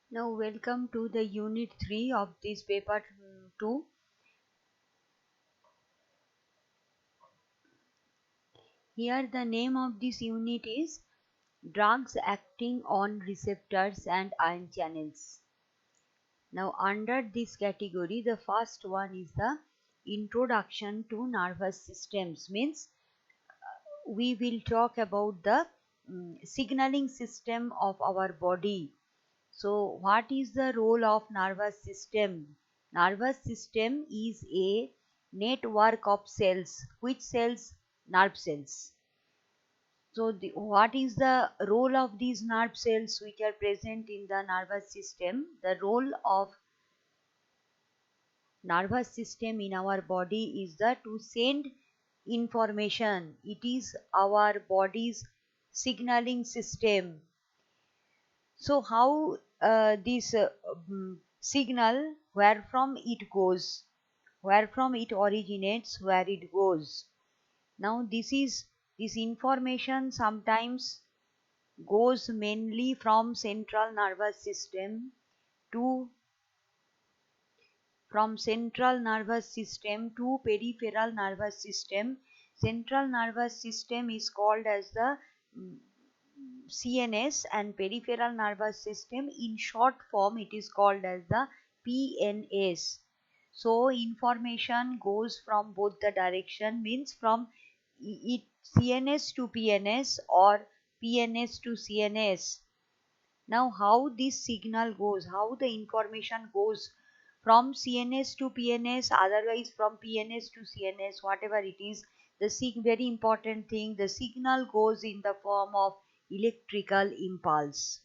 Now welcome to the unit 3 of this paper 2. Here the name of this unit is Drugs Acting on Receptors and Ion Channels. Now under this category the first one is the Introduction to Nervous Systems, means we will talk about the signaling system of our body. So what is the role of nervous system? Nervous system is a network of cells. Which cells? Nerve cells. So what is the role of these nerve cells which are present in the nervous system? The role of nervous system in our body is to send information. It is our body's signaling system. So how this signal, where from it goes, where from it originates, where it goes. Now this information sometimes goes mainly from central nervous system to peripheral nervous system. Central nervous system is called as the mm, CNS, and peripheral nervous system in short form it is called as the PNS. So information goes from both the direction, means from it CNS to PNS or PNS to CNS. Now how this signal goes, how the information goes from CNS to PNS, otherwise from PNS to CNS, whatever it is, the very important thing, the signal goes in the form of electrical impulse.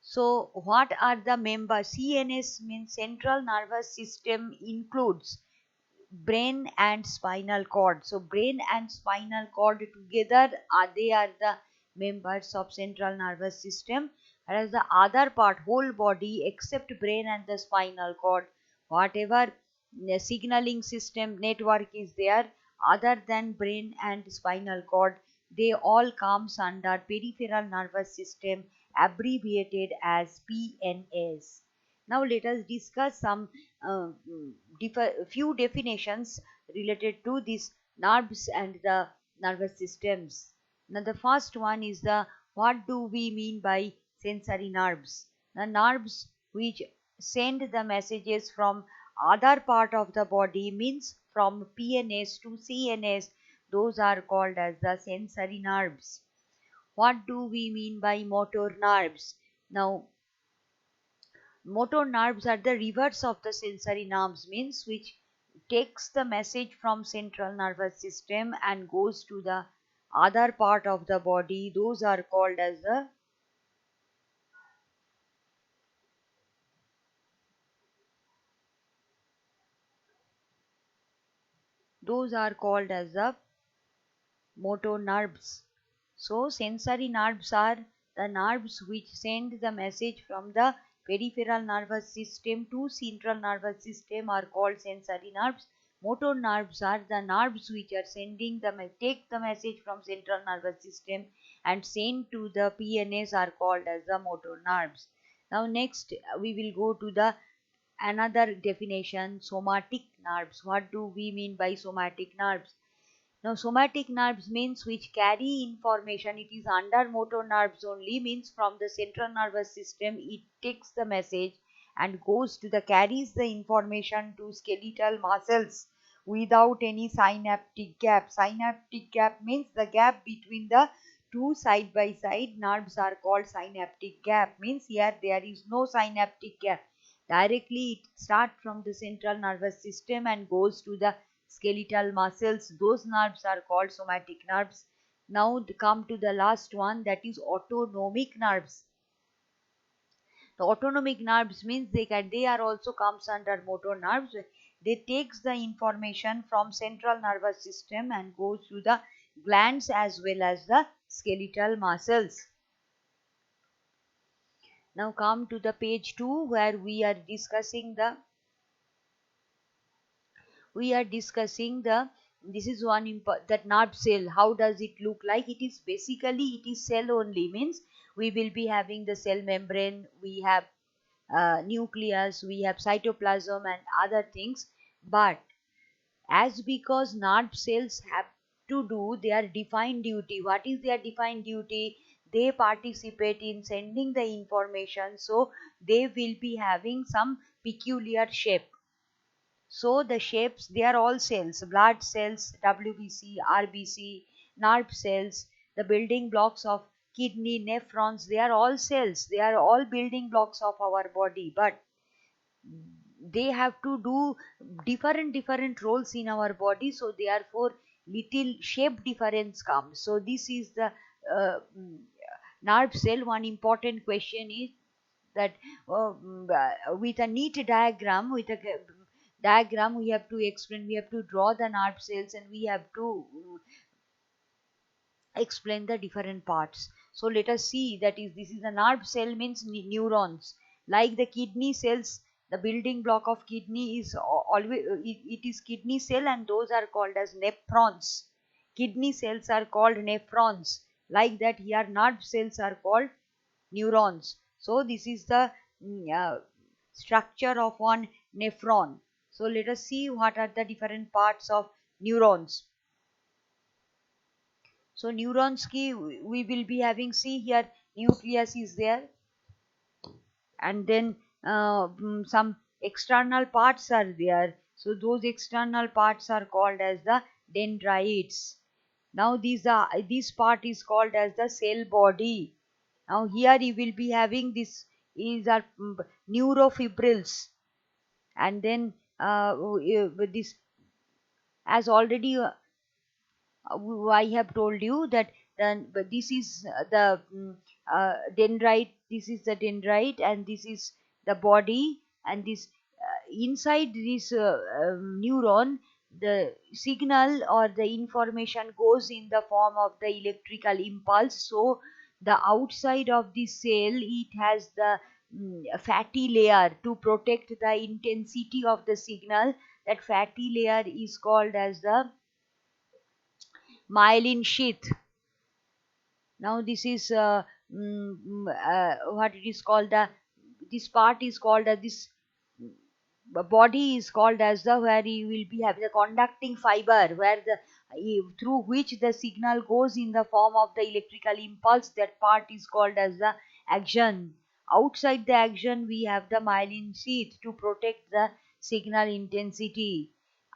So what are the members? CNS means central nervous system, includes brain and spinal cord. So brain and spinal cord together they are the members of central nervous system, whereas the other part, whole body except brain and the spinal cord, whatever signaling system network is there other than brain and spinal cord, they all comes under peripheral nervous system, abbreviated as PNS. Now let us discuss some uh, few definitions related to these nerves and the nervous systems. Now the first one is the what do we mean by sensory nerves? The nerves which send the messages from other part of the body, means from PNS to CNS, those are called as the sensory nerves. What do we mean by motor nerves? Now motor nerves are the reverse of the sensory nerves, means which takes the message from central nervous system and goes to the other part of the body. Those are called as the motor nerves. So sensory nerves are the nerves which send the message from the peripheral nervous system to central nervous system are called sensory nerves. Motor nerves are the nerves which are sending take the message from central nervous system and send to the PNS are called as the motor nerves. Now next we will go to the another definition, somatic nerves. What do we mean by somatic nerves? Now, somatic nerves means which carry information. It is under motor nerves only, means from the central nervous system. It takes the message and goes to the carries the information to skeletal muscles without any synaptic gap. Synaptic gap means the gap between the two side by side nerves are called synaptic gap. Means here there is no synaptic gap. Directly it starts from the central nervous system and goes to the skeletal muscles. Those nerves are called somatic nerves. Now come to the last one, that is autonomic nerves. The autonomic nerves means they are also comes under motor nerves. They takes the information from central nervous system and goes to the glands as well as the skeletal muscles. Now come to the page 2 where we are discussing the this is one that nerve cell. How does it look like? It is basically, it is cell only, means we will be having the cell membrane, we have nucleus, we have cytoplasm and other things. But as because nerve cells have to do their defined duty, what is their defined duty? They participate in sending the information, so they will be having some peculiar shape. So the shapes, they are all cells, blood cells, WBC, RBC, nerve cells, the building blocks of kidney, nephrons, they are all cells, they are all building blocks of our body. But they have to do different roles in our body, so therefore little shape difference comes. So this is the nerve cell. One important question is that with a neat diagram, with a diagram we have to explain, we have to draw the nerve cells, and we have to explain the different parts. So let us see, that is, this is a nerve cell, means neurons. Like the kidney cells, the building block of kidney is always, it is kidney cell, and those are called as nephrons. Kidney cells are called nephrons. Like that, here nerve cells are called neurons. So this is the structure of one nephron. So let us see what are the different parts of neurons. So neurons ki we will be having, see here, nucleus is there, and then some external parts are there. So those external parts are called as the dendrites. Now this part is called as the cell body. Now here you will be having this is our neurofibrils, and then this, as already I have told you that then, but this is the dendrite. This is the dendrite, and this is the body. And this inside this neuron, the signal or the information goes in the form of the electrical impulse. So the outside of the cell, it has the fatty layer to protect the intensity of the signal. That fatty layer is called as the myelin sheath. Now this is what it is called, the this part is called this body is called as the, where you will be having the conducting fiber, where the through which the signal goes in the form of the electrical impulse. That part is called as the axon. Outside the axon we have the myelin sheath to protect the signal intensity.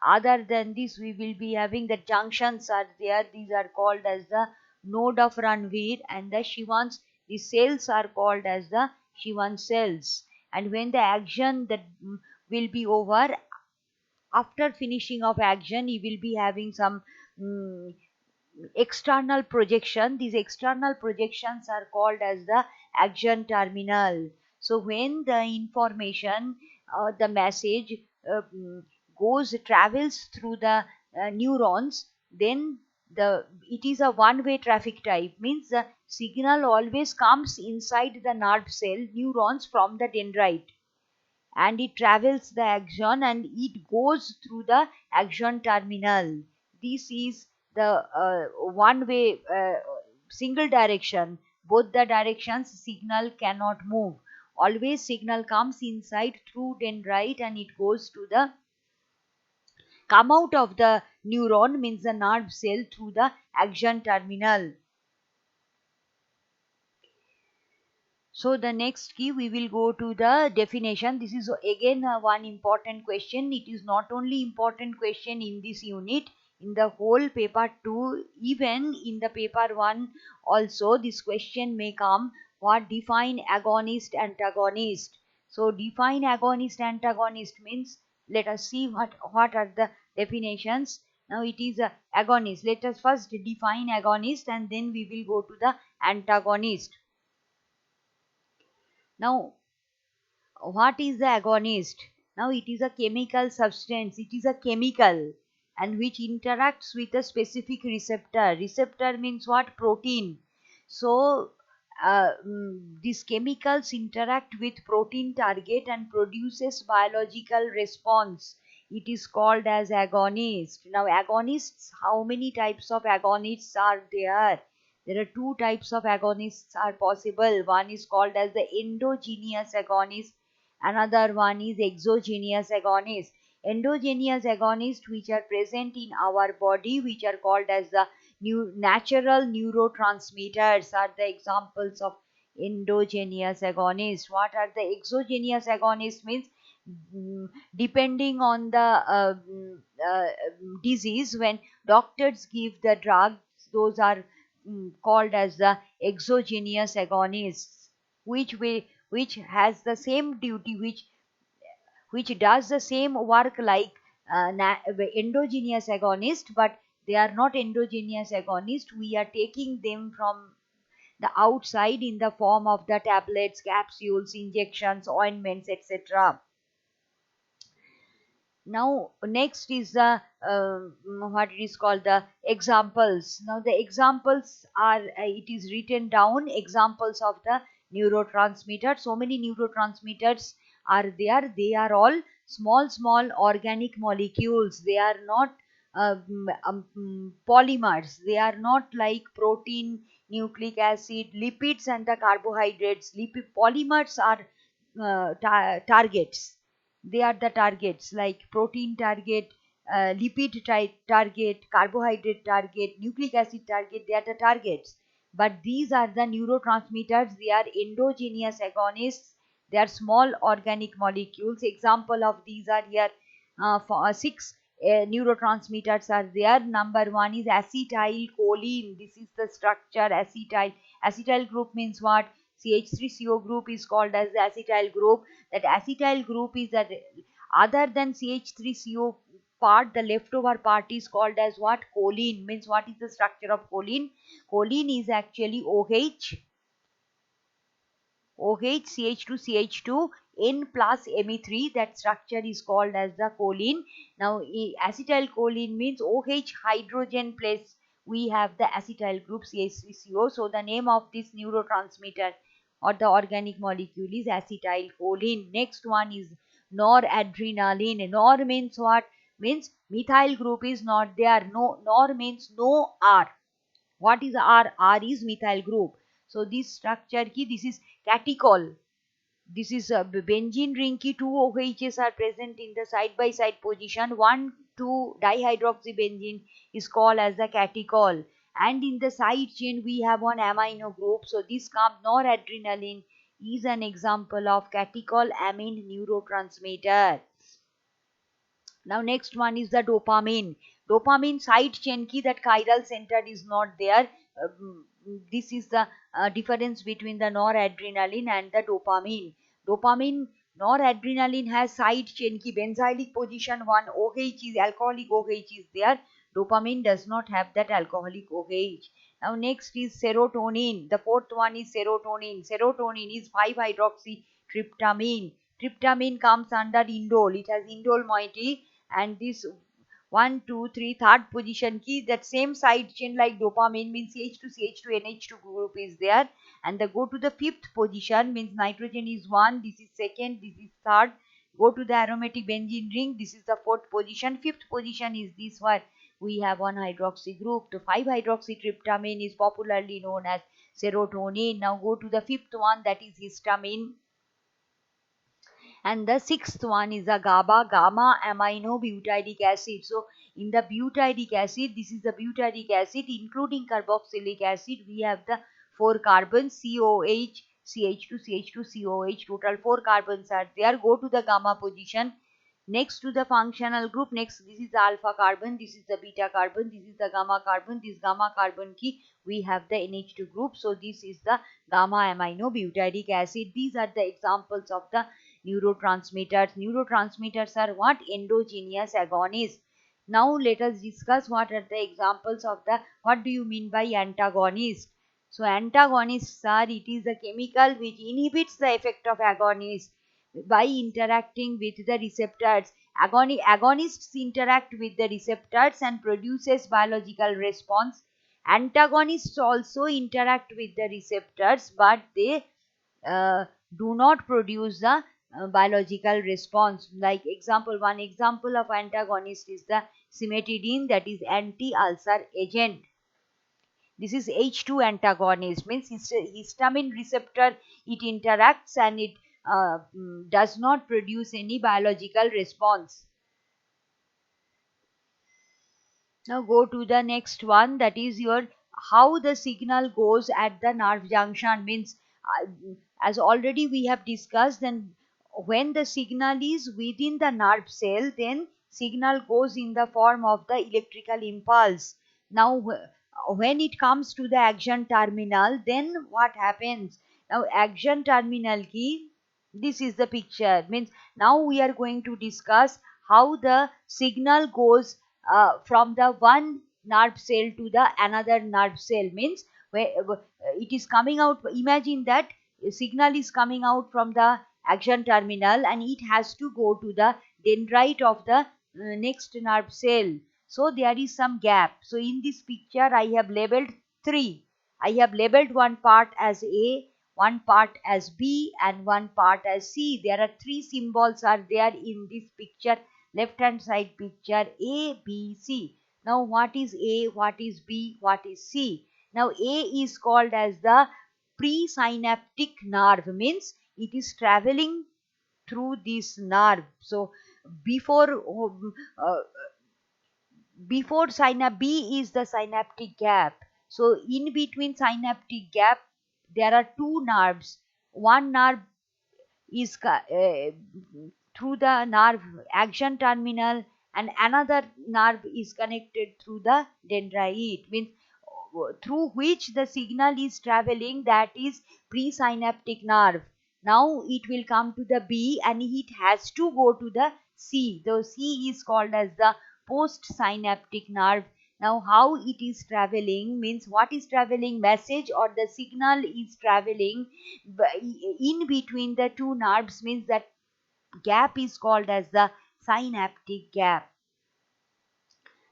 Other than this, we will be having the junctions are there. These are called as the node of Ranvier, and the Schwann's. The cells are called as the Schwann cells. And when the action that will be over, after finishing of action, you will be having some mm, external projection. These external projections are called as the action terminal. So when the information, the message goes travels through the neurons, then the it is a one way traffic type, means the signal always comes inside the nerve cell neurons from the dendrite, and it travels the axon, and it goes through the axon terminal. This is the one way, single direction. Both the directions signal cannot move. Always signal comes inside through dendrite, and it goes to the come out of the neuron, means the nerve cell, through the axon terminal. So the next key, we will go to the definition. This is again one important question. It is not only important question in this unit, in the whole paper 2, even in the paper 1 also this question may come. What define agonist antagonist? So define agonist antagonist means, let us see what are the definitions. Now it is a agonist. Let us first define agonist, and then we will go to the antagonist. Now, what is the agonist? Now, it is a chemical substance. It is a chemical, and which interacts with a specific receptor. Receptor means what? Protein. So, these chemicals interact with protein target and produces biological response. it is called as agonist. Now agonists, how many types of agonists are there? There are two types of agonists are possible. One is called as the endogenous agonist, another one is exogenous agonist. Endogenous agonists, which are present in our body, which are called as the natural neurotransmitters, are the examples of endogenous agonists. What are the exogenous agonists? Means depending on the disease, when doctors give the drugs, those are called as the exogenous agonists, which has the same duty, which does the same work like endogenous agonist, but they are not endogenous agonist. We are taking them from the outside in the form of the tablets, capsules, injections, ointments, etc. Now next is the what it is called the examples. Now the examples are it is written down, examples of the neurotransmitters. So many neurotransmitters are there. They are all small organic molecules. They are not polymers. They are not like protein, nucleic acid, lipids, and the carbohydrates. Lipid polymers are targets. They are the targets like protein target, lipid target, carbohydrate target, nucleic acid target. They are the targets, but these are the neurotransmitters. They are endogenous agonists. They are small organic molecules. Example of these are here, for six neurotransmitters are there. Number one is acetylcholine. This is the structure. Acetyl group means what? CH3CO group is called as the acetyl group. That acetyl group is that other than CH3CO part, the leftover part is called as what? Choline. Means what is the structure of choline? Choline is actually OH, CH2, CH2, N plus Me3. That structure is called as the choline. Now, acetylcholine means OH hydrogen plus we have the acetyl group CH3CO. So, the name of this neurotransmitter or the organic molecule is acetylcholine. Next one is noradrenaline. Nor means what? Means methyl group is not there. No, nor means no R. What is R? R is methyl group. So this structure ki, this is catechol. This is a benzene ring ki, two OHs are present in the side by side position. 1,2 dihydroxybenzene is called as the catechol. And in the side chain we have one amino group. So this noradrenaline is an example of catechol amine neurotransmitter. Now next one is the dopamine. Dopamine side chain ki, that chiral center is not there. This is the difference between the noradrenaline and the dopamine. Dopamine, noradrenaline has side chain ki, benzylic position, one OH is alcoholic OH is there. Dopamine does not have that alcoholic OH. Now next is serotonin. The fourth one is serotonin. Serotonin is 5-hydroxytryptamine. Tryptamine comes under indole. It has indole moiety, and this 1, 2, 3, third position key, that same side chain like dopamine means CH2 NH2 group is there, and the go to the fifth position means nitrogen is 1, this is second, this is third. Go to the aromatic benzene ring, this is the fourth position. Fifth position is this one. We have one hydroxy group. The 5-hydroxytryptamine is popularly known as serotonin. Now go to the fifth one, that is histamine. And the sixth one is the Gaba, gamma-aminobutyric acid. So in the butyric acid, this is the butyric acid including carboxylic acid. We have the 4 carbons, COH, CH2, CH2, COH. Total 4 carbons are there. Go to the gamma position. Next to the functional group, next this is the alpha carbon, this is the beta carbon, this is the gamma carbon. This gamma carbon key, we have the NH2 group. So this is the gamma-aminobutyric acid. These are the examples of the neurotransmitters. Neurotransmitters are what? Endogenous agonists. Now let us discuss what are the examples of the, what do you mean by antagonist? So antagonists are, it is a chemical which inhibits the effect of agonist by interacting with the receptors. Agonists interact with the receptors and produces biological response. Antagonists also interact with the receptors, but they do not produce the biological response. Like one example of antagonist is the cimetidine, that is anti-ulcer agent. This is H2 antagonist, means histamine receptor, it interacts and it does not produce any biological response. Now go to the next one, that is your how the signal goes at the nerve junction, means uh, as already we have discussed, then when the signal is within the nerve cell, then signal goes in the form of the electrical impulse. Now when it comes to the action terminal, then what happens? Now action terminal key, this is the picture, means now we are going to discuss how the signal goes from the one nerve cell to the another nerve cell, means where it is coming out. Imagine that signal is coming out from the action terminal and it has to go to the dendrite of the next nerve cell. So there is some gap. So in this picture I have labeled three. I have labeled one part as A, one part as B, and one part as C. There are three symbols are there in this picture, left hand side picture, A, B, C. Now what is A, what is B, what is C? Now A is called as the presynaptic nerve, means it is traveling through this nerve. So before uh, before synapse, B is the synaptic gap. So in between synaptic gap there are two nerves. One nerve is through the nerve action terminal and another nerve is connected through the dendrite, means through which the signal is traveling, that is presynaptic nerve. Now it will come to the B and it has to go to the C. The C is called as the postsynaptic nerve. Now how it is traveling, means what is traveling, message or the signal is traveling in between the two nerves, means that gap is called as the synaptic gap.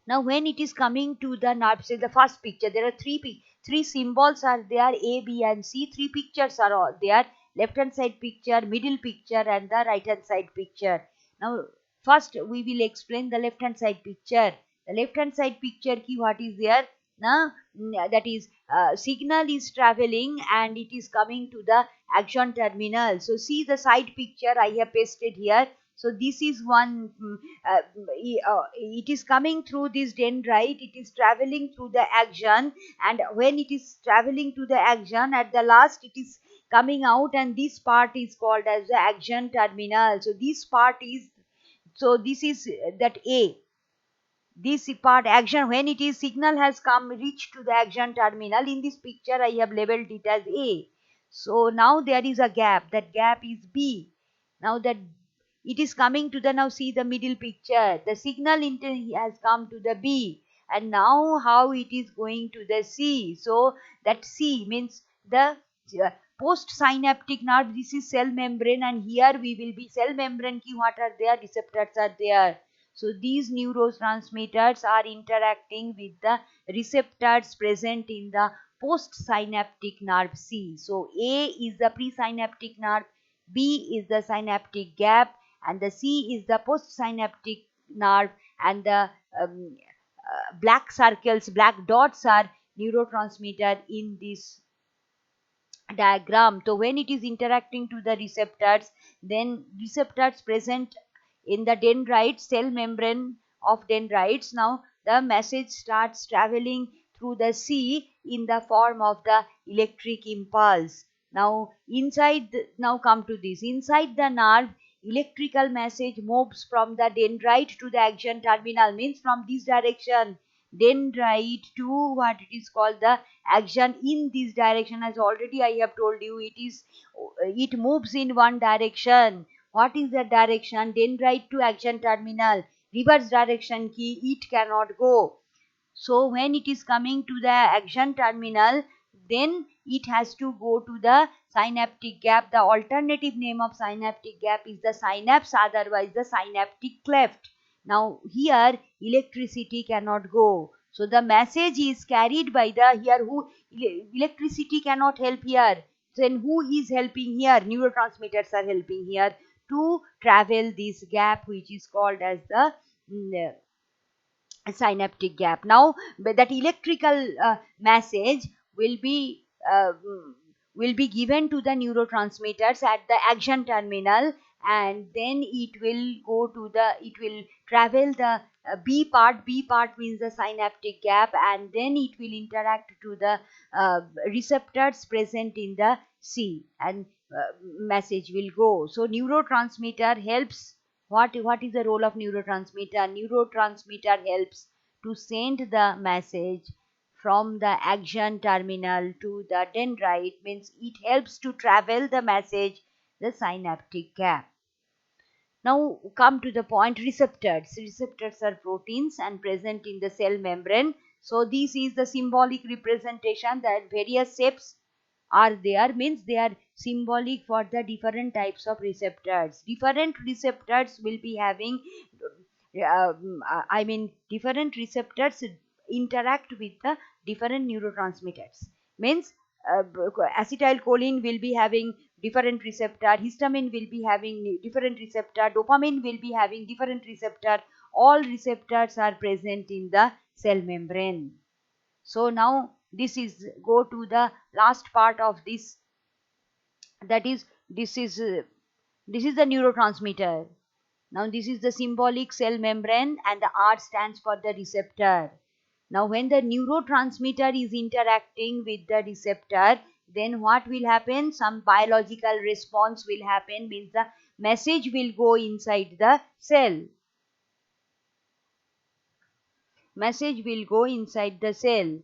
Now when it is coming to the nerve cell, the first picture, there are three symbols are there, A, B and C. Three pictures are all there, left hand side picture, middle picture and the right hand side picture. Now first we will explain the left hand side picture. The left hand side picture key, what is there? Now that is signal is traveling and it is coming to the action terminal. So see the side picture I have pasted here. So this is one, it is coming through this dendrite, it is traveling through the axon, and when it is traveling to the axon, at the last it is coming out, and this part is called as the axon terminal. So this part is, so this is that A, this part action, when it is signal has come reached to the action terminal, in this picture I have labeled it as A. So now there is a gap, that gap is B. Now that it is coming to the, now see the middle picture, the signal has come to the B and now how it is going to the C. So that C means the postsynaptic nerve, this is cell membrane, and here we will be cell membrane ki what are there, receptors are there. So these neurotransmitters are interacting with the receptors present in the postsynaptic nerve C. So A is the presynaptic nerve, B is the synaptic gap, and the C is the postsynaptic nerve, and the black circles, black dots are neurotransmitter in this diagram. So when it is interacting to the receptors, then receptors present in the dendrite cell membrane of dendrites, now the message starts traveling through the C in the form of the electric impulse. Now inside now come to this, inside the nerve electrical message moves from the dendrite to the action terminal, means from this direction dendrite to what it is called the action, in this direction. As already I have told you, it is, it moves in one direction. What is the direction? Dendrite to action terminal, reverse direction key it cannot go. So when it is coming to the action terminal, then it has to go to the synaptic gap. The alternative name of synaptic gap is the synapse, otherwise the synaptic cleft. Now here electricity cannot go. So the message is carried by the, here who, electricity cannot help here. Then who is helping here? Neurotransmitters are helping here to travel this gap which is called as the mm, synaptic gap. Now that electrical message will be uh, mm, will be given to the neurotransmitters at the action terminal, and then it will travel the B part means the synaptic gap, and then it will interact to the receptors present in the C, and message will go. So neurotransmitter helps. What is the role of neurotransmitter? Neurotransmitter helps to send the message from the action terminal to the dendrite, means it helps to travel the message the synaptic gap. Now come to the point, receptors. Receptors are proteins and present in the cell membrane. So this is the symbolic representation that various shapes are there, means they are symbolic for the different types of receptors. Different receptors will be having different receptors interact with the different neurotransmitters, means acetylcholine will be having different receptor, histamine will be having different receptor, dopamine will be having different receptor. All receptors are present in the cell membrane. So now this is go to the last part of this, that is this is the neurotransmitter. Now this is the symbolic cell membrane, and the R stands for the receptor. Now when the neurotransmitter is interacting with the receptor, then what will happen? Some biological response will happen, means the message will go inside the cell. Message will go inside the cell.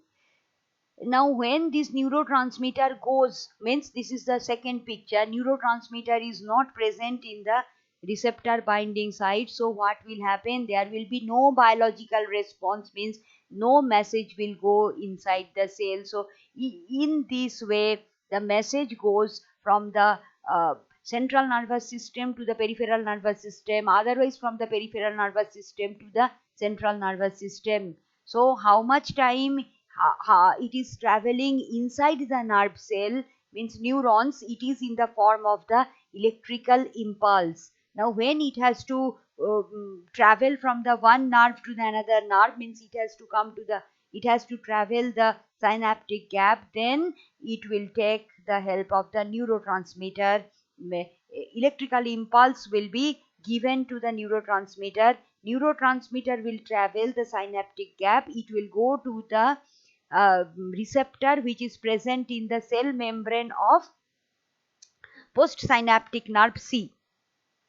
Now when this neurotransmitter goes, means this is the second picture, neurotransmitter is not present in the receptor binding site. So what will happen? There will be no biological response, means no message will go inside the cell. So in this way the message goes from the central nervous system to the peripheral nervous system, otherwise from the peripheral nervous system to the central nervous system. So how much time it is traveling inside the nerve cell, means neurons, it is in the form of the electrical impulse. Now when it has to travel from the one nerve to the another nerve, means it has to travel the synaptic gap, then it will take the help of the neurotransmitter. Electrical impulse will be given to the neurotransmitter. Neurotransmitter will travel the synaptic gap, it will go to the receptor which is present in the cell membrane of postsynaptic nerve C.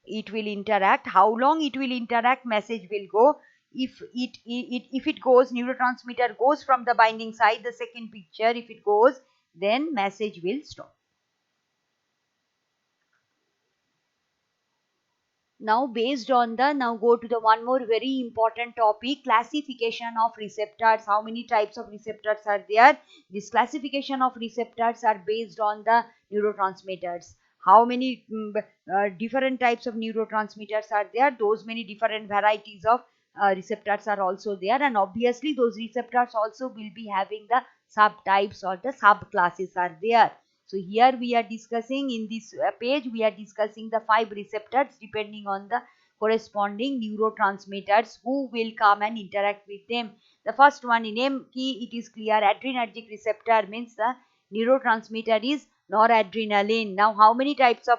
It will interact. How long it will interact? Message will go. If it goes, neurotransmitter goes from the binding side, the second picture, if it goes, then message will stop. Now based on the, now go to the one more very important topic, classification of receptors. How many types of receptors are there? This classification of receptors are based on the neurotransmitters. How many different types of neurotransmitters are there? Those many different varieties of receptors are also there, and obviously those receptors also will be having the subtypes or the subclasses are there. So here we are discussing, in this page we are discussing the 5 receptors depending on the corresponding neurotransmitters who will come and interact with them. The first one in M key, it is clear, adrenergic receptor, means the neurotransmitter is noradrenaline. Now how many types of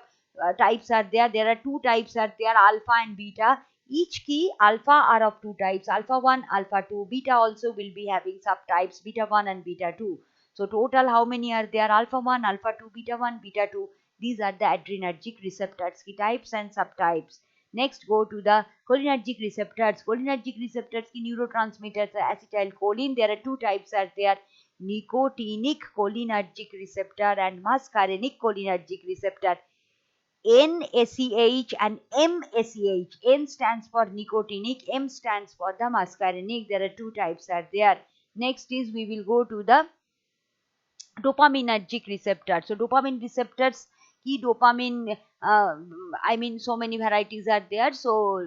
types are there? There are 2 types are there, alpha and beta. Each key, alpha are of 2 types, alpha 1, alpha 2. Beta also will be having subtypes, beta 1 and beta 2. So total how many are there? Alpha 1, alpha 2, beta 1, beta 2. These are the adrenergic receptors, key types and subtypes. Next go to the cholinergic receptors. Cholinergic receptors ki neurotransmitters are acetylcholine. There are 2 types are there, nicotinic cholinergic receptor and muscarinic cholinergic receptor. NACH and MACH. N stands for nicotinic, M stands for the muscarinic. There are 2 types are there. Next is we will go to the dopaminergic receptor. So dopamine receptors key dopamine, so many varieties are there. So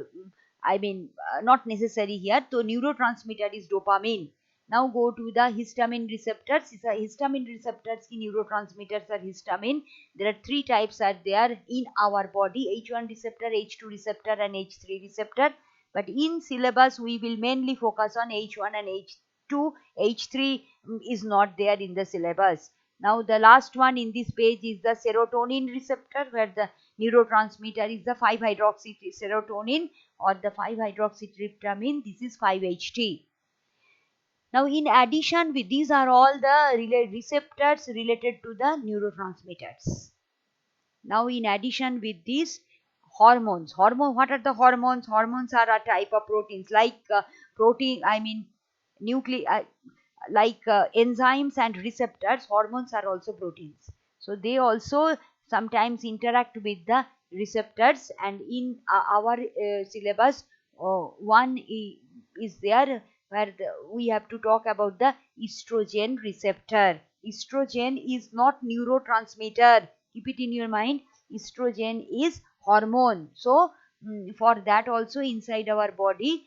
not necessary here. So neurotransmitter is dopamine. Now go to the histamine receptors. Histamine receptors in neurotransmitters are histamine. There are three types are there in our body: H1 receptor, H2 receptor, and H3 receptor. But in syllabus, we will mainly focus on H1 and H2. H3 is not there in the syllabus. Now the last one in this page is the serotonin receptor, where the neurotransmitter is the 5-hydroxy serotonin or the 5-hydroxytryptamine. This is 5-HT. Now, in addition, with these are all the receptors related to the neurotransmitters. Now, in addition with these hormones, what are the hormones? Hormones are a type of proteins like protein. I mean, nuclei. Like enzymes and receptors, hormones are also proteins. So they also sometimes interact with the receptors, and in our syllabus, one is there where we have to talk about the estrogen receptor. Estrogen is not neurotransmitter. Keep it in your mind. Estrogen is hormone. So for that also inside our body,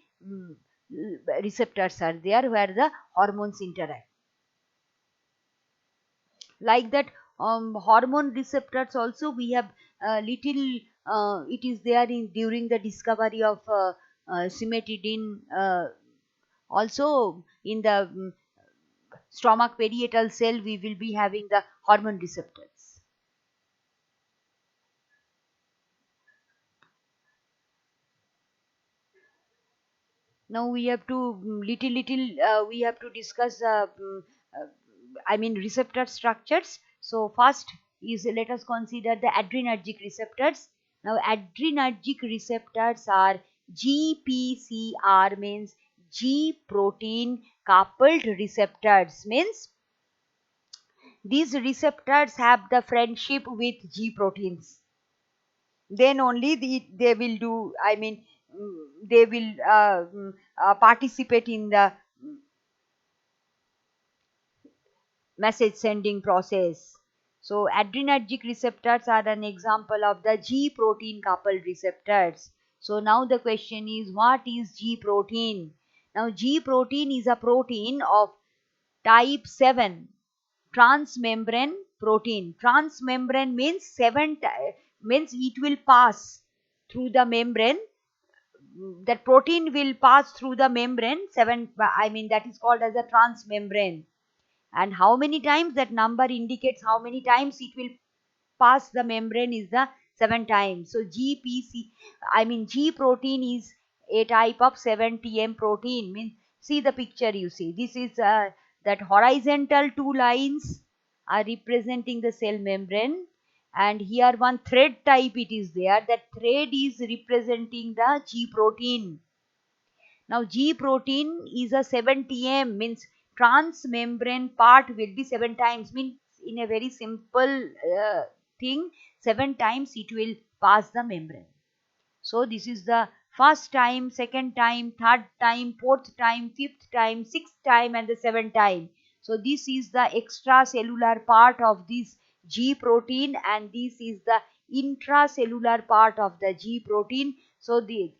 receptors are there where the hormones interact. Like that, hormone receptors also we have little. It is there in during the discovery of cimetidine. Also in the stomach parietal cell, we will be having the hormone receptors. Now we have to little we have to discuss I mean receptor structures. So first is, let us consider the adrenergic receptors. Now adrenergic receptors are GPCR, means G protein coupled receptors, means these receptors have the friendship with G proteins. Then only they will do, I mean, they will participate in the message sending process. So adrenergic receptors are an example of the G protein coupled receptors. So now the question is, what is G protein? Now G protein is a protein of type 7 transmembrane protein. Transmembrane means means it will pass through the membrane. That protein will pass through the membrane. I mean that is called as a transmembrane. And how many times, that number indicates how many times it will pass the membrane is the 7 times. So G protein is a type of 7-TM protein. Means, see the picture you see. This is that horizontal two lines are representing the cell membrane, and here one thread type it is there. That thread is representing the G protein. Now G protein is a 7-TM, means transmembrane part will be 7 times, means in a very simple thing, 7 times it will pass the membrane. So this is the first time, second time, third time, fourth time, fifth time, sixth time, and the 7th time. So this is the extracellular part of this G protein, and this is the intracellular part of the G protein. So the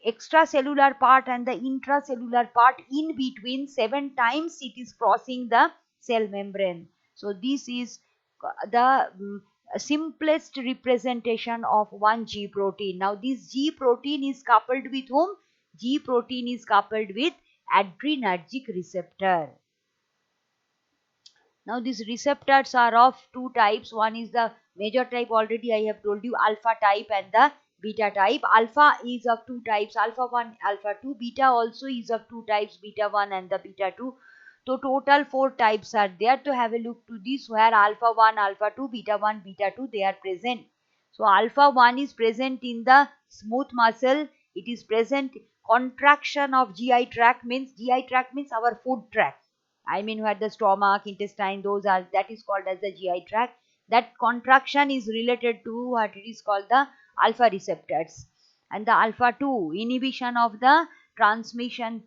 extracellular part and the intracellular part, in between 7 times it is crossing the cell membrane. So this is the simplest representation of one G protein. Now this G protein is coupled with whom? G protein is coupled with adrenergic receptor. Now these receptors are of two types. One is the major type, already I have told you, alpha type and the beta type. Alpha is of two types, alpha 1, alpha 2. Beta also is of two types, beta 1 and the beta 2. So total 4 types are there. To have a look to this, where alpha 1, alpha 2, beta 1, beta 2, they are present. So alpha 1 is present in the smooth muscle. It is present contraction of GI tract, means GI tract means our food tract. I mean where the stomach, intestine, those are, that is called as the GI tract. That contraction is related to what it is called the alpha receptors. And the alpha 2, inhibition of the transmitter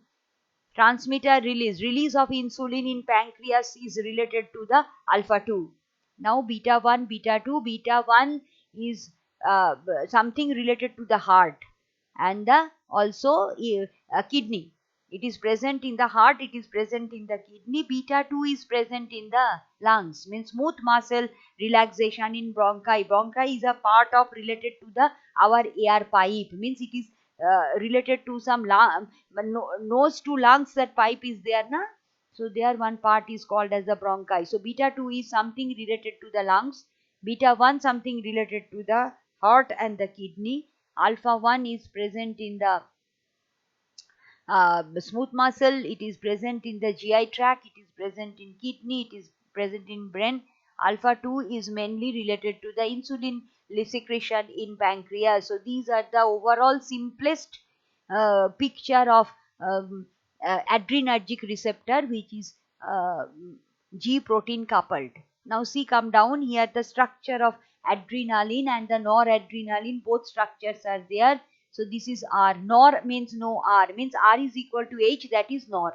release of insulin in pancreas is related to the alpha 2. Now beta 1, beta 2, beta 1 is something related to the heart and the also kidney. It is present in the heart, it is present in the kidney. Beta 2 is present in the lungs, means smooth muscle relaxation in bronchi. Bronchi is a part of related to the our air pipe, means it is related to some nose to lungs, that pipe is there na. So there one part is called as the bronchi. So beta 2 is something related to the lungs, beta 1 something related to the heart and the kidney. Alpha 1 is present in the smooth muscle, it is present in the GI tract, it is present in kidney, it is present in brain. Alpha 2 is mainly related to the insulin secretion in pancreas. So these are the overall simplest picture of adrenergic receptor, which is uh, G protein coupled. Now see, come down here, the structure of adrenaline and the noradrenaline, both structures are there. So this is R. Nor means no R, means R is equal to H, that is nor.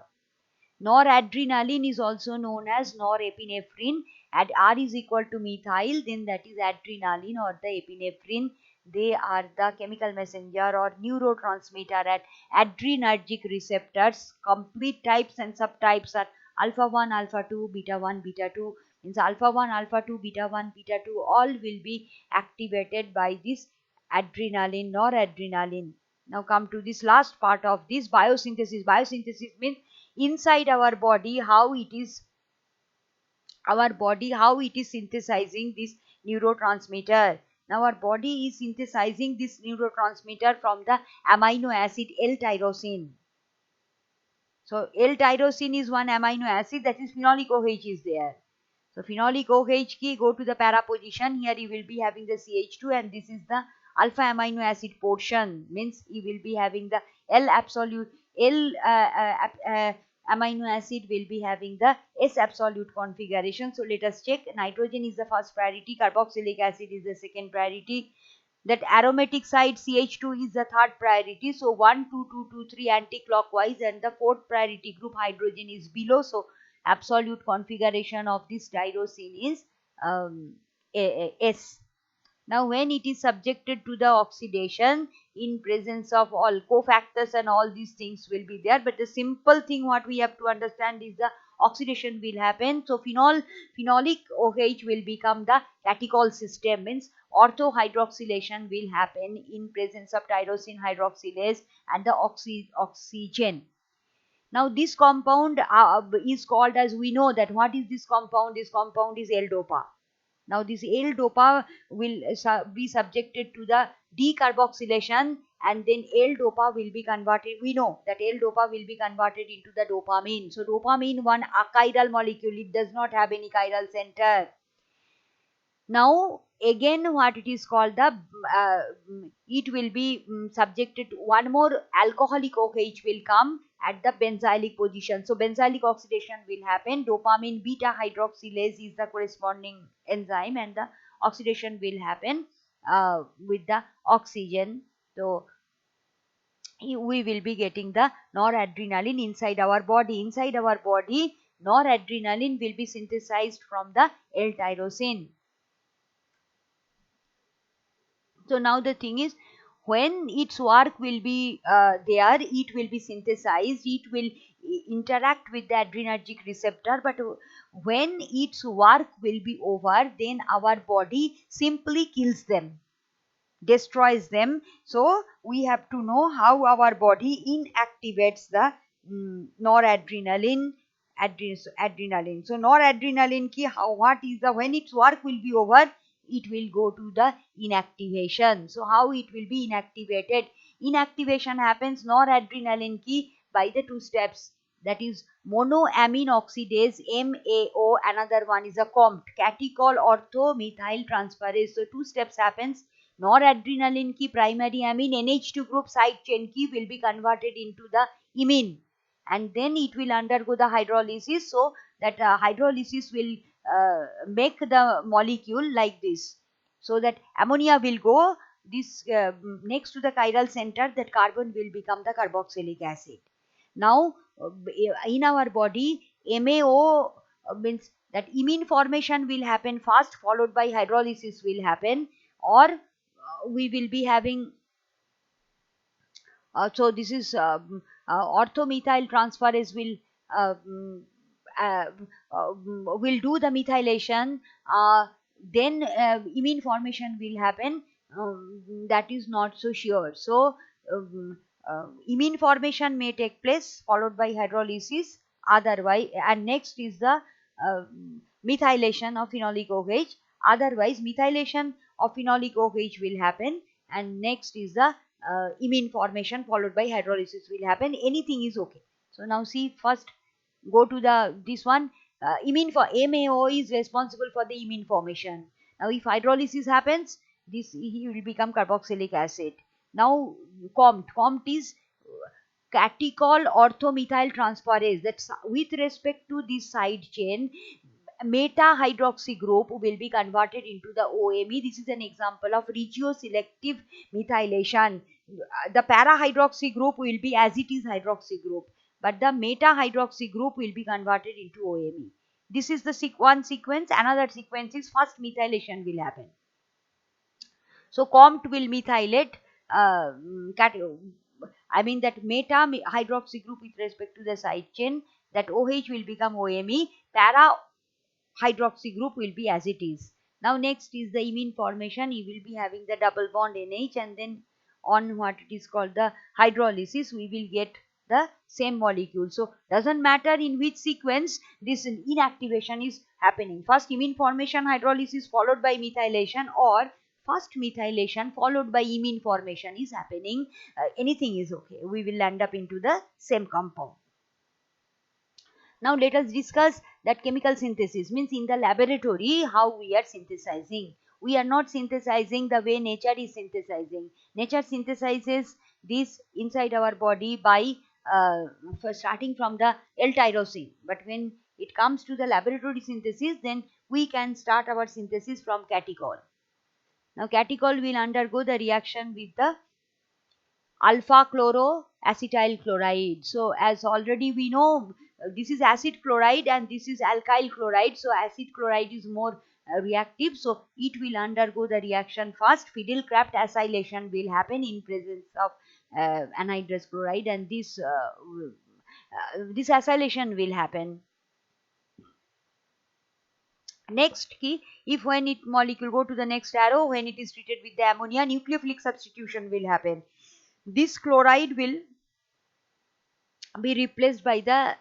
Noradrenaline is also known as norepinephrine, and R is equal to methyl, then that is adrenaline or the epinephrine. They are the chemical messenger or neurotransmitter at adrenergic receptors. Complete types and subtypes are alpha 1, alpha 2, beta 1, beta 2. Means alpha 1, alpha 2, beta 1, beta 2 all will be activated by this adrenaline, noradrenaline. Now come to this last part of this biosynthesis. Biosynthesis means inside our body how it is synthesizing this neurotransmitter. Now our body is synthesizing this neurotransmitter from the amino acid L-tyrosine. So L-tyrosine is one amino acid, that is phenolic OH is there. So phenolic OH ki go to the para position, here you will be having the CH2, and this is the alpha amino acid portion, means you will be having the L absolute L amino acid will be having the S absolute configuration. So let us check. Nitrogen is the first priority, carboxylic acid is the second priority, that aromatic side CH2 is the third priority. So 1 2 2 2 3 anti-clockwise, and the fourth priority group hydrogen is below. So absolute configuration of this tyrosine is S. Now when it is subjected to the oxidation in presence of all cofactors and all these things will be there, but the simple thing what we have to understand is the oxidation will happen. So phenolic OH will become the catechol system, means orthohydroxylation will happen in presence of tyrosine hydroxylase and the oxygen. Now this compound is called, as we know that what is this compound? This compound is L-Dopa. Now this L-Dopa will be subjected to the decarboxylation, and then L-Dopa will be converted. We know that L-Dopa will be converted into the dopamine. So dopamine, one achiral molecule, it does not have any chiral center. Now again what it is called, the it will be subjected to one more alcoholic OH will come at the benzylic position. So benzylic oxidation will happen. Dopamine beta hydroxylase is the corresponding enzyme, and the oxidation will happen with the oxygen. So we will be getting the noradrenaline inside our body. Inside our body, noradrenaline will be synthesized from the L-tyrosine. So now the thing is, when its work will be there, it will be synthesized, it will interact with the adrenergic receptor, but when its work will be over, then our body simply kills them, destroys them. So we have to know how our body inactivates the noradrenaline, adrenaline. So noradrenaline ki how, what is the, when its work will be over, it will go to the inactivation. So how it will be inactivated? Inactivation happens noradrenaline ki by the two steps, that is monoamine oxidase MAO, another one is a COMT, catechol ortho methyl transferase. So two steps happens. Noradrenaline ki primary amine NH2 group side chain ki will be converted into the imine, and then it will undergo the hydrolysis. So that hydrolysis will make the molecule like this, so that ammonia will go this next to the chiral center, that carbon will become the carboxylic acid. Now in our body, MAO means that imine formation will happen fast, followed by hydrolysis will happen, or we will be having so this is orthomethyl transferase uh, will do the methylation. Then imine formation will happen. That is not so sure. So imine formation may take place followed by hydrolysis. Otherwise, and next is the methylation of phenolic OH. Otherwise, methylation of phenolic OH will happen, and next is the imine formation followed by hydrolysis will happen. Anything is okay. So now see, first go to the this one. Imine for MAO is responsible for the imine formation. Now if hydrolysis happens, this he will become carboxylic acid. Now COMT is catechol orthomethyl transferase. That's with respect to this side chain, meta hydroxy group will be converted into the OMe. This is an example of regioselective methylation. The para hydroxy group will be as it is hydroxy group, but the meta hydroxy group will be converted into OMe. This is the one sequence. Another sequence is first methylation will happen. So COMT will methylate I mean that meta hydroxy group with respect to the side chain, that OH will become OMe, para hydroxy group will be as it is. Now next is the imine formation. You will be having the double bond NH, and then on what it is called the hydrolysis, we will get the same molecule. So doesn't matter in which sequence this inactivation is happening. First imine formation, hydrolysis followed by methylation, or first methylation followed by imine formation is happening. Anything is okay. We will end up into the same compound. Now let us discuss that chemical synthesis, means in the laboratory how we are synthesizing. We are not synthesizing the way nature is synthesizing. Nature synthesizes this inside our body by starting from the L-tyrosine. But when it comes to the laboratory synthesis, then we can start our synthesis from catechol. Now catechol will undergo the reaction with the alpha chloroacetyl chloride. So as already we know, this is acid chloride and this is alkyl chloride. So acid chloride is more reactive, so it will undergo the reaction first. Fiddle-Crafts acylation will happen in presence of anhydrous chloride, and this acylation will happen. Next key, if when it molecule go to the next arrow, when it is treated with the ammonia, nucleophilic substitution will happen. This chloride will be replaced by the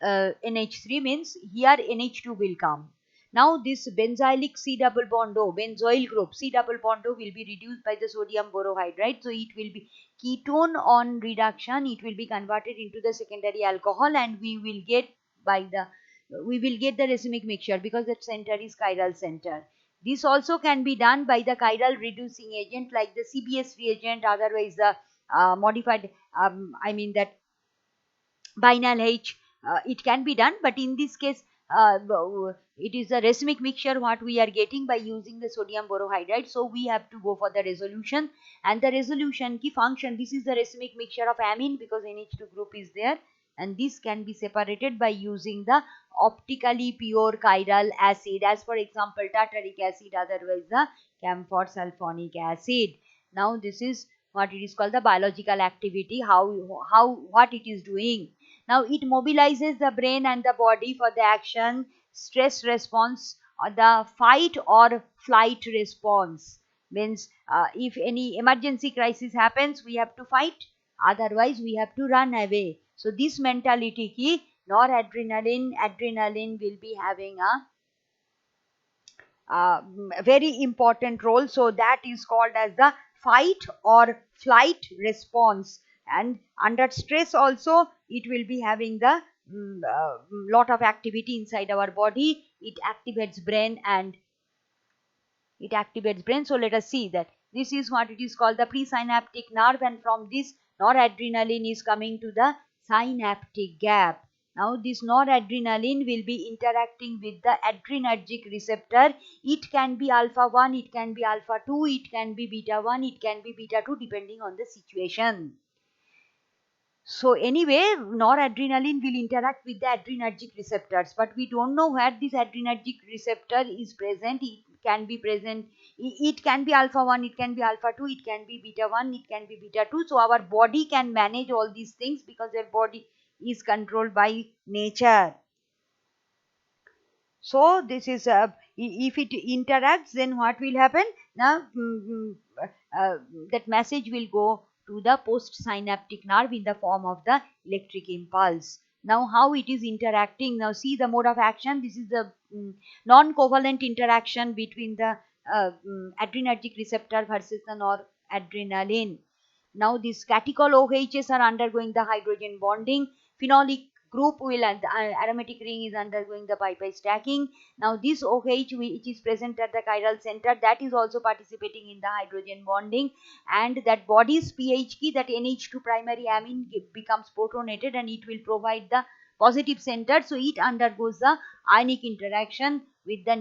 NH3, means here NH2 will come. Now this benzylic C double bond O, benzoyl group C double bond O will be reduced by the sodium borohydride. So it will be ketone on reduction, it will be converted into the secondary alcohol, and we will get the racemic mixture, because that center is chiral center. This also can be done by the chiral reducing agent like the CBS reagent, otherwise the modified that binyl H, it can be done, but in this case it is a racemic mixture what we are getting by using the sodium borohydride. So we have to go for the resolution, and the resolution key function, this is the racemic mixture of amine because NH2 group is there, and this can be separated by using the optically pure chiral acid, as for example tartaric acid, otherwise the camphor sulfonic acid. Now this is what it is called the biological activity, what it is doing. Now it mobilizes the brain and the body for the action, stress response, or the fight or flight response. Means if any emergency crisis happens, we have to fight, otherwise we have to run away. So this mentality key, adrenaline will be having a very important role. So that is called as the fight or flight response, and under stress also it will be having the lot of activity inside our body. It activates brain. So let us see that this is what it is called the presynaptic nerve, and from this noradrenaline is coming to the synaptic gap. Now this noradrenaline will be interacting with the adrenergic receptor. It can be alpha 1, it can be alpha 2, it can be beta 1, it can be beta 2, depending on the situation. So anyway, noradrenaline will interact with the adrenergic receptors, but we don't know where this adrenergic receptor is present. can be present. It can be alpha 1, it can be alpha 2, it can be beta 1, it can be beta 2. So our body can manage all these things because their body is controlled by nature. So this is if it interacts, then what will happen? Now that message will go to the postsynaptic nerve in the form of the electric impulse. Now how it is interacting? Now see the mode of action. This is the non-covalent interaction between the adrenergic receptor versus the noradrenaline. Now these catechol OHs are undergoing the hydrogen bonding. Phenolic group will, and the aromatic ring is undergoing the pi-pi stacking. Now this OH which is present at the chiral center, that is also participating in the hydrogen bonding, and that body's pH key, that NH2 primary amine becomes protonated and it will provide the positive center. So it undergoes the ionic interaction with the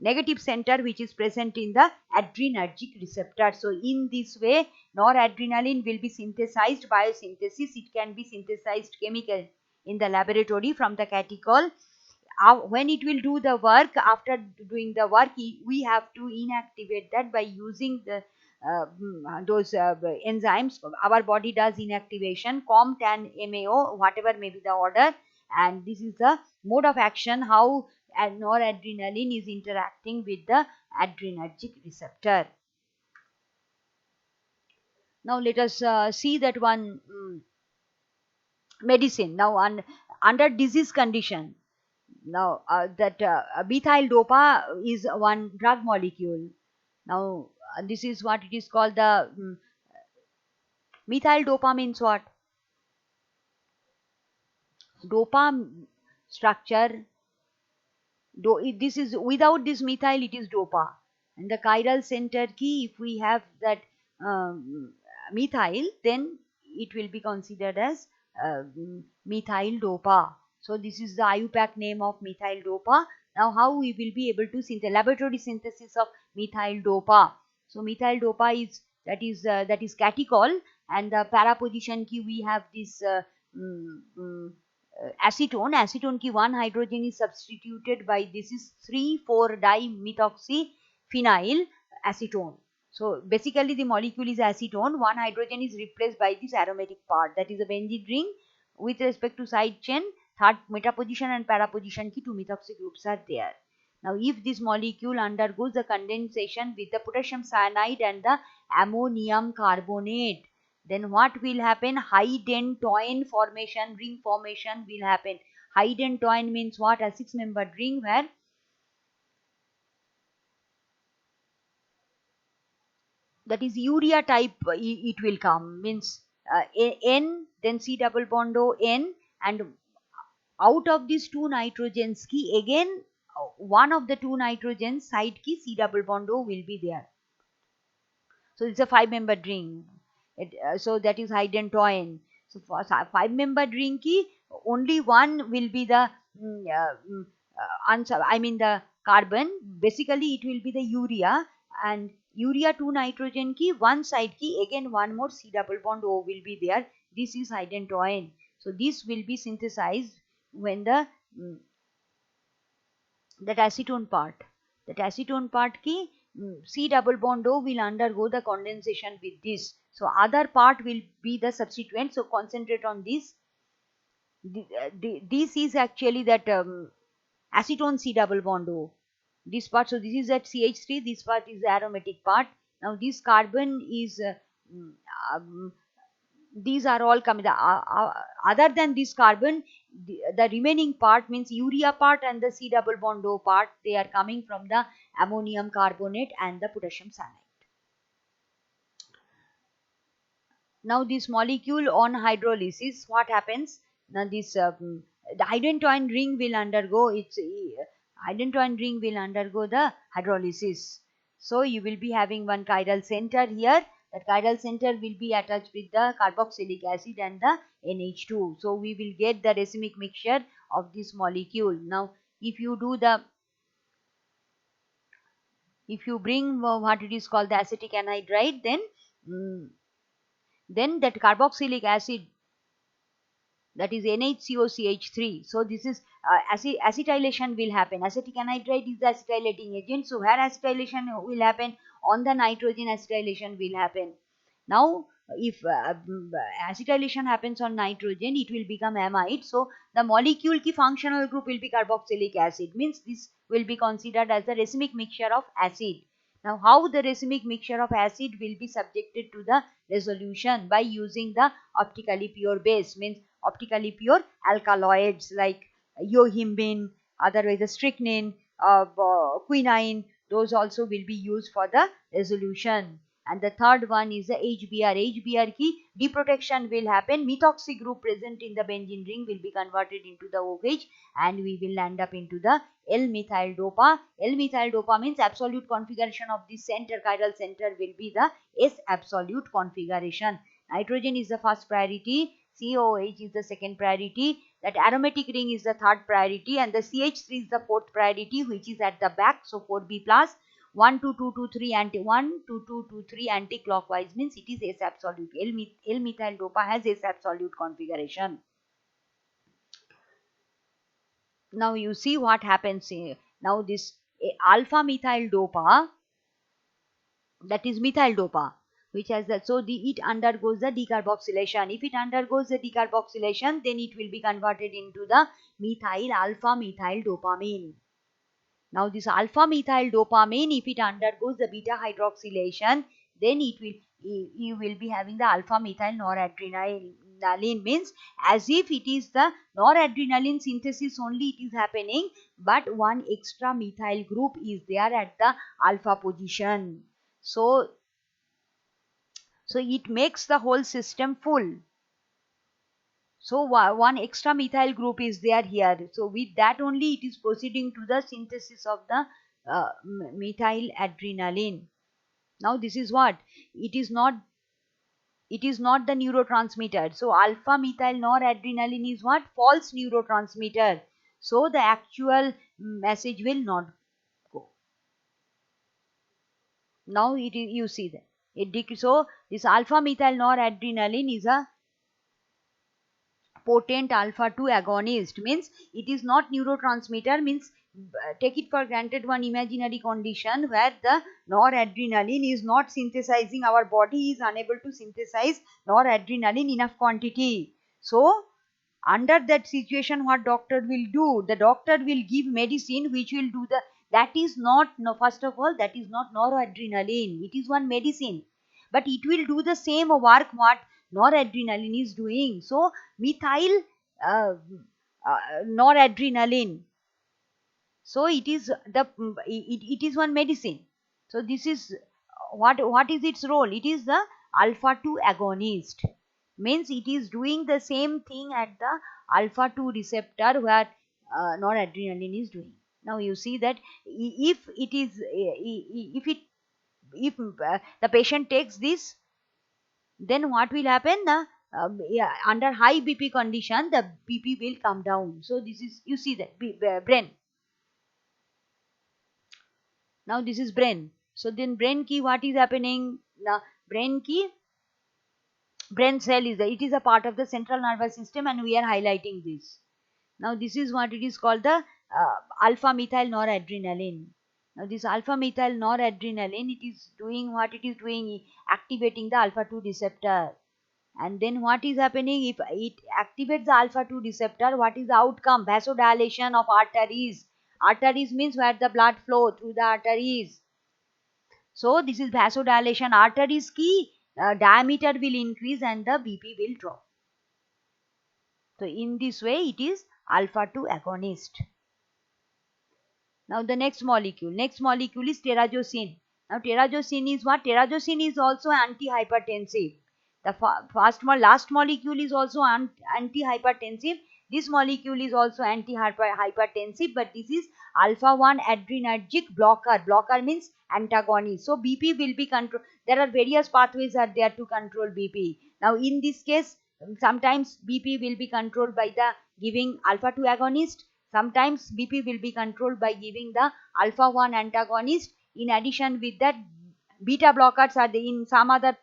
negative center which is present in the adrenergic receptor. So in this way noradrenaline will be synthesized. Biosynthesis, it can be synthesized chemical in the laboratory from the catechol. When it will do the work, after doing the work, we have to inactivate that by using the those enzymes. Our body does inactivation, COM, TAN, MAO, whatever may be the order, and this is the mode of action, how noradrenaline is interacting with the adrenergic receptor. Now let us see that one medicine. Now under disease condition, now that methyl dopa is one drug molecule. Now this is what it is called, the methyl dopa means what? Dopa structure. This is, without this methyl it is dopa, and the chiral center key, if we have that methyl, then it will be considered as methyl dopa. So this is the IUPAC name of methyl dopa. Now how we will be able to laboratory synthesis of methyl dopa? So methyl dopa is that is catechol, and the para position key we have this acetone ki one hydrogen is substituted by, this is 3,4-dimethoxyphenyl acetone. So basically the molecule is acetone, one hydrogen is replaced by this aromatic part, that is a benzene ring. With respect to side chain, third meta position and para position ki 2 methoxy groups are there. Now if this molecule undergoes the condensation with the potassium cyanide and the ammonium carbonate, then what will happen? High dentoin formation, ring formation will happen. High dentoin means what? A 6-membered ring where that is urea type, it will come, means N, then C double bond O N, and out of these two nitrogens key, again one of the two nitrogens side key C double bond O will be there. So it's a 5-membered ring. So that is high dentoin. So for 5-membered ring key, only one will be the the carbon. Basically it will be the urea, and urea 2 nitrogen key, one side key, again one more C double bond O will be there. This is high dentoin. So this will be synthesized when the that acetone part ki C double bond O will undergo the condensation with this. So other part will be the substituent. So concentrate on this. This is actually that acetone C double bond O. This part, so this is that CH3. This part is the aromatic part. Now this carbon is these are all coming. Other than this carbon, the remaining part, means urea part and the C double bond O part, they are coming from the ammonium carbonate and the potassium cyanide. Now this molecule on hydrolysis, what happens? Now this the hydrogen ring will undergo the hydrolysis. So you will be having one chiral center here. That chiral center will be attached with the carboxylic acid and the NH2. So we will get the racemic mixture of this molecule. Now if you bring what it is called the acetic anhydride, then that carboxylic acid that is NHCOCH3. So this is acetylation will happen. Acetic anhydride is the acetylating agent. So where acetylation will happen, on the nitrogen acetylation will happen. Now if acetylation happens on nitrogen, it will become amide. So the molecule ki functional group will be carboxylic acid, means this will be considered as the racemic mixture of acid. Now how the racemic mixture of acid will be subjected to the resolution? By using the optically pure base, means optically pure alkaloids like yohimbine, otherwise the strychnine, quinine, those also will be used for the resolution. And the third one is the HBr. HBr ki deprotection will happen. Methoxy group present in the benzene ring will be converted into the OH, and we will land up into the L-methyl dopa. L-methyl dopa means absolute configuration of the center, chiral center will be the S absolute configuration. Nitrogen is the first priority, COOH is the second priority, that aromatic ring is the third priority, and the CH3 is the fourth priority, which is at the back. So 4B plus. 1 to 2 to 3 anti 1 to 2 to 3 anti-clockwise, means it is S absolute. L-methyl dopa has S absolute configuration. Now you see what happens here. Now this alpha methyl dopa, that is methyl dopa, which has that, so it undergoes the decarboxylation. If it undergoes the decarboxylation, then it will be converted into the methyl alpha methyl dopamine. Now this alpha methyl dopamine, if it undergoes the beta hydroxylation, then you will be having the alpha methyl noradrenaline, means as if it is the noradrenaline synthesis only it is happening, but one extra methyl group is there at the alpha position. So it makes the whole system full. So one extra methyl group is there here. So with that only it is proceeding to the synthesis of the methyl adrenaline. Now this is what? It is not the neurotransmitter. So alpha methyl noradrenaline is what? False neurotransmitter. So the actual message will not go. Now you see that. So this alpha methyl noradrenaline is a potent alpha 2 agonist, means it is not neurotransmitter, means take it for granted one imaginary condition where the noradrenaline is not synthesizing, our body is unable to synthesize noradrenaline enough quantity. So under that situation, what doctor will do? The doctor will give medicine which will do the, that is not, no, first of all, that is not noradrenaline, it is one medicine, but it will do the same work what noradrenaline is doing. So methyl uh, noradrenaline, so it is it is one medicine. So this is what is its role? It is the alpha 2 agonist, means it is doing the same thing at the alpha 2 receptor where noradrenaline is doing. Now you see that if it is if the patient takes this, then what will happen? Yeah, under high BP condition, the BP will come down. So this is, you see that brain. Now this is brain. So then brain key, what is happening? Now brain key, brain cell is it is a part of the central nervous system, and we are highlighting this. Now this is what it is called, the alpha methyl noradrenaline. Now this alpha methyl noradrenaline, it is doing what it is doing, activating the alpha 2 receptor. And then what is happening? If it activates the alpha 2 receptor, what is the outcome? Vasodilation of arteries. Arteries means where the blood flow through the arteries. So this is vasodilation. Arteries ki diameter will increase and the BP will drop. So in this way it is alpha 2 agonist. Now the next molecule is terrazine. Now terrazine is what? Terrazine is also antihypertensive. The last molecule is also antihypertensive. This molecule is also antihypertensive, but this is alpha 1 adrenergic blocker. Blocker means antagonist. So BP will be controlled. There are various pathways are there to control BP. Now in this case, sometimes BP will be controlled by the giving alpha 2 agonist. Sometimes BP will be controlled by giving the alpha 1 antagonist. In addition with that, beta blockers are there. In some other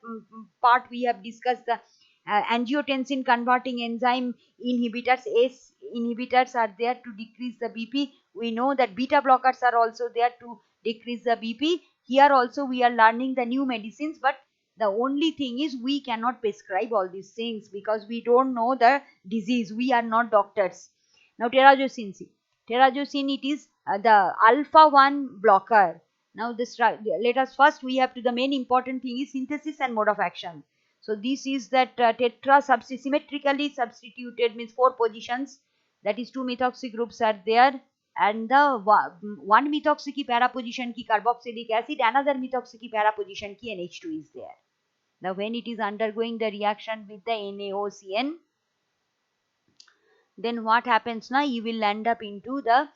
part we have discussed the angiotensin converting enzyme inhibitors, ACE inhibitors are there to decrease the BP. We know that beta blockers are also there to decrease the BP. Here also we are learning the new medicines, but the only thing is we cannot prescribe all these things because we don't know the disease. We are not doctors. Now terrazocin, see, terrazocin, it is the alpha 1 blocker. Now this, let us first, we have to, the main important thing is synthesis and mode of action. So this is that tetra symmetrically substituted, means 4 positions, that is 2 methoxy groups are there, and the one methoxy ki para position ki carboxylic acid, another methoxy ki para position ki NH2 is there. Now when it is undergoing the reaction with the NaOCN, then what happens now, you will end up into the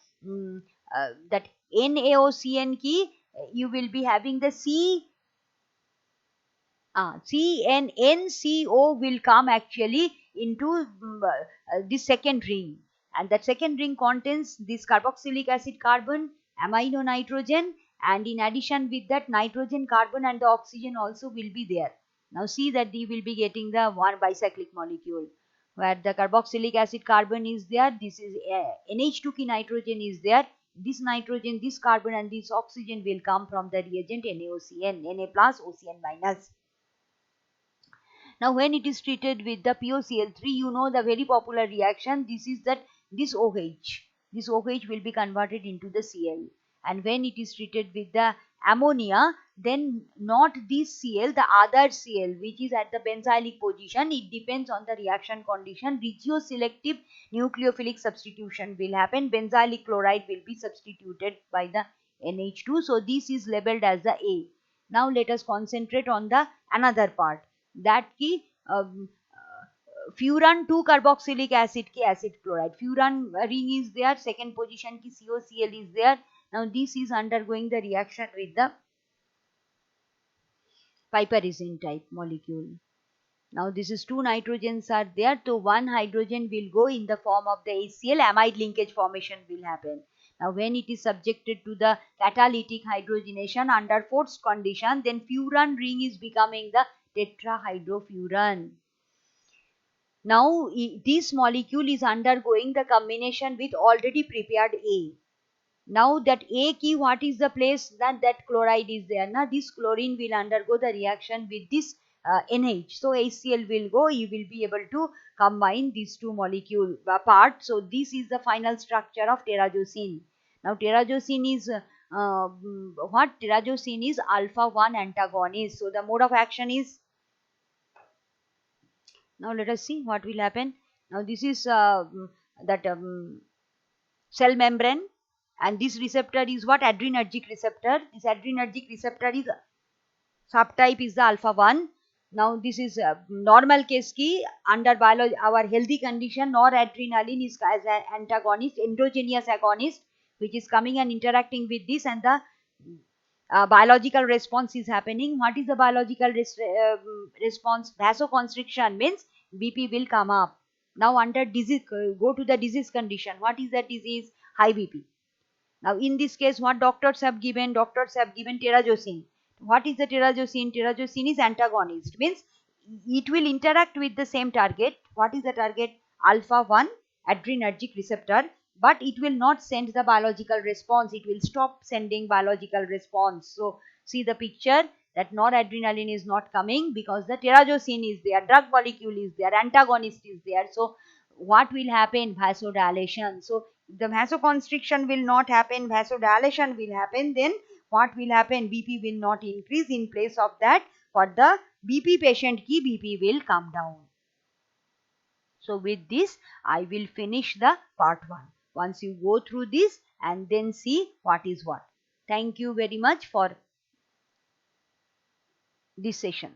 that NaOCN ki, you will be having the NCO will come actually into this second ring, and that second ring contains this carboxylic acid carbon, amino nitrogen, and in addition with that nitrogen, carbon, and the oxygen also will be there. Now see that we will be getting the one bicyclic molecule where the carboxylic acid carbon is there, this is NH2 ki nitrogen is there, this nitrogen, this carbon, and this oxygen will come from the reagent NaOCN, Na plus OCN minus. Now when it is treated with the POCl3, you know the very popular reaction, this is that this OH will be converted into the Cl, and when it is treated with the ammonia, then not this Cl, the other Cl which is at the benzylic position, it depends on the reaction condition, regioselective nucleophilic substitution will happen, benzylic chloride will be substituted by the NH2, so this is labeled as the A. Now let us concentrate on the another part, that ki furan 2 carboxylic acid ki acid chloride, furan ring is there, second position ki COCl is there. Now this is undergoing the reaction with the piperazine type molecule. Now this is 2 nitrogens are there, so 1 hydrogen will go in the form of the HCl, amide linkage formation will happen. Now when it is subjected to the catalytic hydrogenation under forced condition, then furan ring is becoming the tetrahydrofuran. Now this molecule is undergoing the combination with already prepared A. Now that A key, what is the place that chloride is there? Now this chlorine will undergo the reaction with this NH. So HCl will go, you will be able to combine these two molecule part. So this is the final structure of terrazocin. Now terrazocin is what? Terrazocin is alpha 1 antagonist. So the mode of action is, now let us see what will happen. Now this is that cell membrane, and this receptor is what? Adrenergic receptor. This adrenergic receptor is subtype is the alpha 1. Now this is normal case ki, under biology our healthy condition, noradrenaline is as an antagonist, endogenous agonist, which is coming and interacting with this, and the biological response is happening. What is the biological response? Vasoconstriction means BP will come up. Now under disease, go to the disease condition. What is the disease? High BP. Now in this case, what doctors have given? Doctors have given terrazocin. What is the terrazocin? Terrazocin is antagonist, means it will interact with the same target. What is the target? Alpha 1 adrenergic receptor, but it will not send the biological response. It will stop sending biological response. So see the picture, that noradrenaline is not coming because the terrazocin is there, drug molecule is there, antagonist is there. So what will happen? Vasodilation. So the vasoconstriction will not happen, vasodilation will happen. Then what will happen? BP will not increase. In place of that, for the BP patient ki BP will come down. So with this, I will finish the part 1. Once you go through this and then see what is what. Thank you very much for this session.